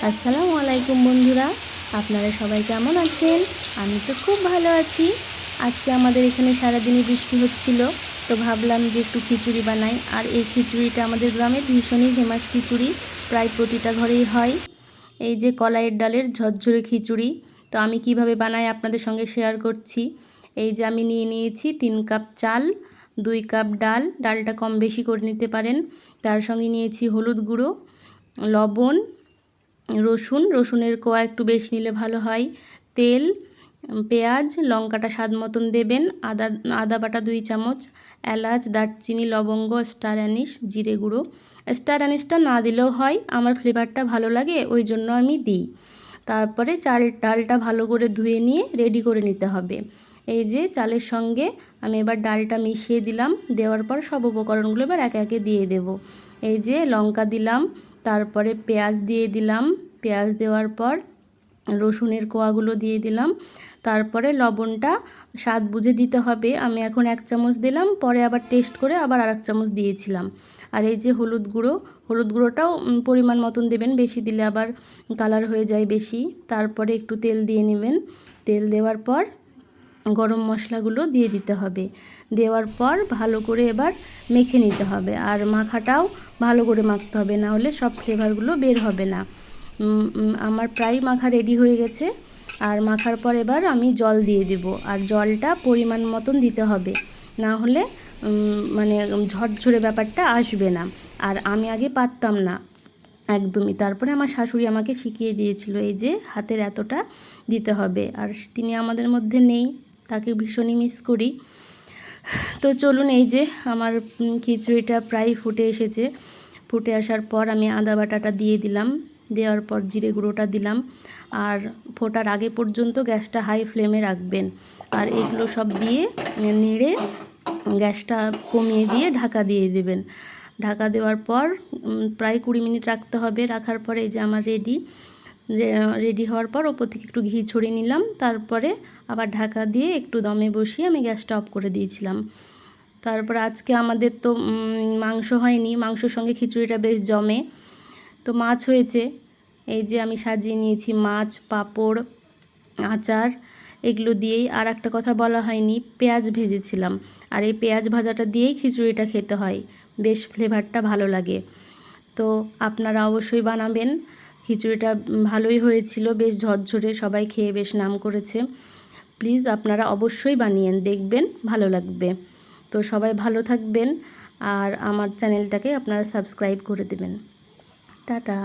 আসসালামু আলাইকুম বন্ধুরা, আপনারা সবাই কেমন আছেন? আমি তো খুব ভালো আছি। আজকে আমাদের এখানে সারাদিনই বৃষ্টি হচ্ছিল, তো ভাবলাম যে একটু খিচুড়ি বানাই। আর এই খিচুড়িটা আমাদের গ্রামে ভীষণই ফেমাস খিচুড়ি, প্রায় প্রতিটা ঘরেই হয়। এই যে কলাইয়ের ডালের ঝরঝরে খিচুড়ি, তো আমি কিভাবে বানাই আপনাদের সঙ্গে শেয়ার করছি। এই যে আমি নিয়ে নিয়েছি 3 কাপ চাল, 2 কাপ ডাল, ডালটা কম বেশি করে নিতে পারেন। তার সঙ্গে নিয়েছি হলুদ গুঁড়ো, লবণ, রসুনের কোয়া একটু বেশি নিলে ভালো হয়, তেল, পেঁয়াজ, লঙ্কাটা স্বাদ মতন দেবেন, আদা বাটা 2 চামচ, এলাচ, দারচিনি, লবঙ্গ, স্টার অ্যানিস, জিরে গুঁড়ো। স্টার অ্যানিসটা না দিলেও হয়, আমার ফ্লেভারটা ভালো লাগে ওই জন্য আমি দিই। তারপরে ডালটা ভালো করে ধুয়ে নিয়ে রেডি করে নিতে হবে। এই যে চালের সঙ্গে আমি এবার ডালটা মিশিয়ে দিলাম, দেওয়ার পর সব উপকরণগুলো এবার একে একে দিয়ে দেব। এই যে লঙ্কা দিলাম, তারপরে পেঁয়াজ দিয়ে দিলাম, পেঁয়াজ দেওয়ার পর রসুনের কোয়াগুলো দিয়ে দিলাম, তারপরে লবণটা স্বাদ বুঝে দিতে হবে। আমি এখন 1 চামচ দিলাম, পরে আবার টেস্ট করে আবার আর 1 চামচ দিয়েছিলাম। আর এই যে হলুদ গুঁড়োটাও পরিমাণ মতন দেবেন, বেশি দিলে আবার কালার হয়ে যায় বেশি। তারপরে একটু তেল দিয়ে নেবেন, তেল দেওয়ার পর গরম মশলাগুলো দিয়ে দিতে হবে, দেওয়ার পর ভালো করে এবার মেখে নিতে হবে। আর মাখাটাও ভালো করে মাখতে হবে, না হলে সব ফ্লেভারগুলো বের হবে না। আমার প্রায় মাখা রেডি হয়ে গেছে। আর মাখার পর এবার আমি জল দিয়ে দেব, আর জলটা পরিমাণ মতন দিতে হবে, না হলে মানে ঝরঝরে ব্যাপারটা আসবে না। আর আমি আগে পারতাম না একদমই, তারপরে আমার শাশুড়ি আমাকে শিখিয়ে দিয়েছিল এই যে হাতের এতটা দিতে হবে। আর তিনি আমাদের মধ্যে নেই, তাকে ভীষণই মিস করি। তো চলুন, এই যে আমার খিচুড়িটা প্রায় ফুটে এসেছে। ফুটে আসার পর আমি আদা বাটাটা দিয়ে দিলাম, দেওয়ার পর জিরে গুঁড়োটা দিলাম। আর ফোটার আগে পর্যন্ত গ্যাসটা হাই ফ্লেমে রাখবেন। আর এগুলো সব দিয়ে নেড়ে গ্যাসটা কমিয়ে দিয়ে ঢাকা দিয়ে দেবেন। ঢাকা দেওয়ার পর প্রায় 20 মিনিট রাখতে হবে। রাখার পরে এই যে আমার রেডি হওয়ার পর ওপর থেকে একটু ঘি ছড়িয়ে নিলাম, তারপরে আবার ঢাকা দিয়ে একটু দমে বসিয়ে আমি গ্যাসটা অফ করে দিয়েছিলাম। তারপর আজকে আমাদের তো মাংস হয়নি, মাংসর সঙ্গে খিচুড়িটা বেশ জমে। তো মাছ হয়েছে, এই যে আমি সাজিয়ে নিয়েছি মাছ, পাঁপড়, আচার, এগুলো দিয়েই। আর একটা কথা বলা হয়নি, পেঁয়াজ ভেজেছিলাম। আর এই পেঁয়াজ ভাজাটা দিয়েই খিচুড়িটা খেতে হয়, বেশ ফ্লেভারটা ভালো লাগে। তো আপনারা অবশ্যই বানাবেন। খিচুড়িটা ভালোই হয়েছিল, বেশ ঝরঝরে, সবাই খেয়ে বেশ নাম করেছে। প্লিজ আপনারা অবশ্যই বানিয়েন, দেখবেন ভালো লাগবে। তো সবাই ভালো থাকবেন, আর আমার চ্যানেলটাকে আপনারা সাবস্ক্রাইব করে দেবেন। টাটা।